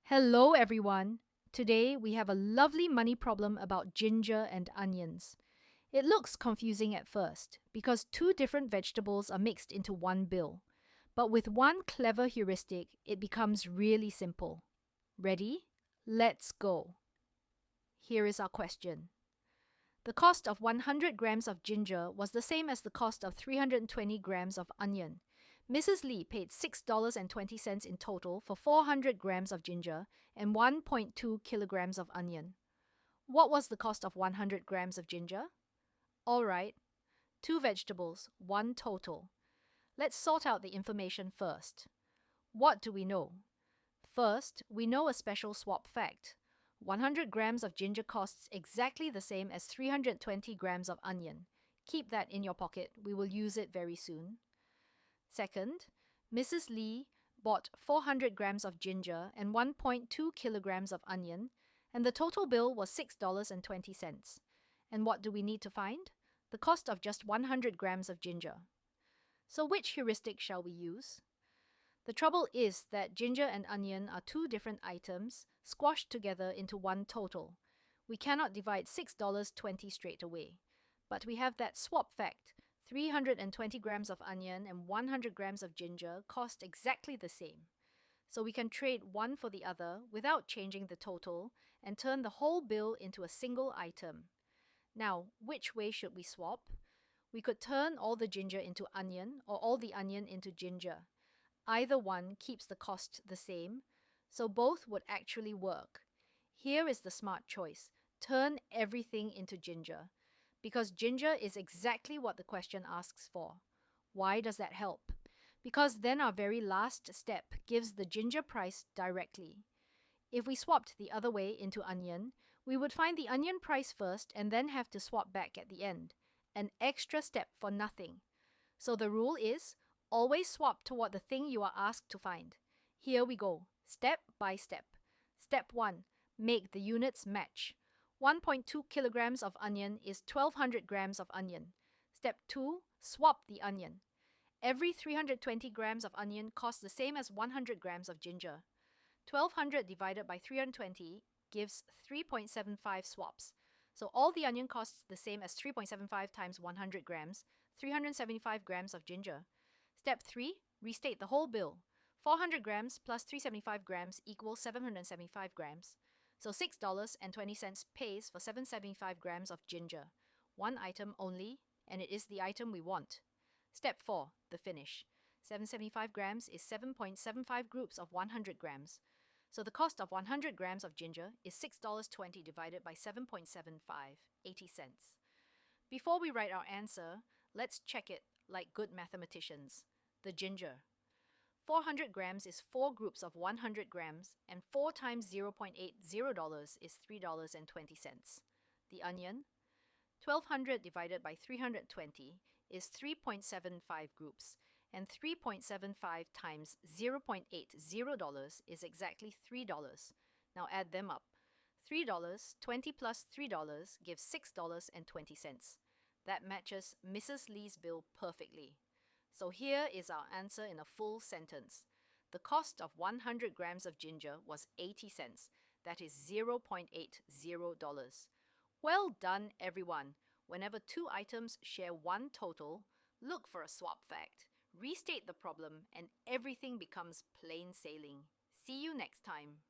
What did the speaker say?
Hello, everyone. Today we have a lovely money problem about ginger and onions. It looks confusing at first because two different vegetables are mixed into one bill. But with one clever heuristic, it becomes really simple. Ready? Let's go. Here is our question. The cost of 100 grams of ginger was the same as the cost of 320 grams of onion. Mrs. Lee paid $6.20 in total for 400 grams of ginger and 1.2 kilograms of onion. What was the cost of 100 grams of ginger? All right, two vegetables, one total. Let's sort out the information first. What do we know? First, we know a special swap fact. 100 grams of ginger costs exactly the same as 320 grams of onion. Keep that in your pocket. We will use it very soon. Second, Mrs. Lee bought 400 grams of ginger and 1.2 kilograms of onion, and the total bill was $6.20. And what do we need to find? The cost of just 100 grams of ginger. So which heuristic shall we use? The trouble is that ginger and onion are two different items squashed together into one total. We cannot divide $6.20 straight away. But we have that swap fact. 320 grams of onion and 100 grams of ginger cost exactly the same. So we can trade one for the other without changing the total and turn the whole bill into a single item. Now, which way should we swap? We could turn all the ginger into onion or all the onion into ginger. Either one keeps the cost the same, so both would actually work. Here is the smart choice. Turn everything into ginger, because ginger is exactly what the question asks for. Why does that help? Because then our very last step gives the ginger price directly. If we swapped the other way into onion, we would find the onion price first and then have to swap back at the end. An extra step for nothing. So the rule is, always swap toward the thing you are asked to find. Here we go, step by step. Step 1. Make the units match. 1.2 kilograms of onion is 1200 grams of onion. Step 2. Swap the onion. Every 320 grams of onion costs the same as 100 grams of ginger. 1200 divided by 320 gives 3.75 swaps. So all the onion costs the same as 3.75 times 100 grams, 375 grams of ginger. Step 3. Restate the whole bill. 400 grams plus 375 grams equals 775 grams. So $6.20 pays for 775 grams of ginger. One item only, and it is the item we want. Step 4. The finish. 775 grams is 7.75 groups of 100 grams. So the cost of 100 grams of ginger is $6.20 divided by 7.75, 80 cents. Before we write our answer, let's check it like good mathematicians. The ginger. 400 grams is 4 groups of 100 grams, and 4 times $0.80 is $3.20. The onion. 1200 divided by 320 is 3.75 groups, and 3.75 times $0.80 is exactly $3. Now add them up. $3, 20 plus $3 gives $6.20. That matches Mrs. Lee's bill perfectly. So here is our answer in a full sentence. The cost of 100 grams of ginger was 80 cents. That is $0.80. Well done, everyone. Whenever two items share one total, look for a swap fact. Restate the problem and everything becomes plain sailing. See you next time.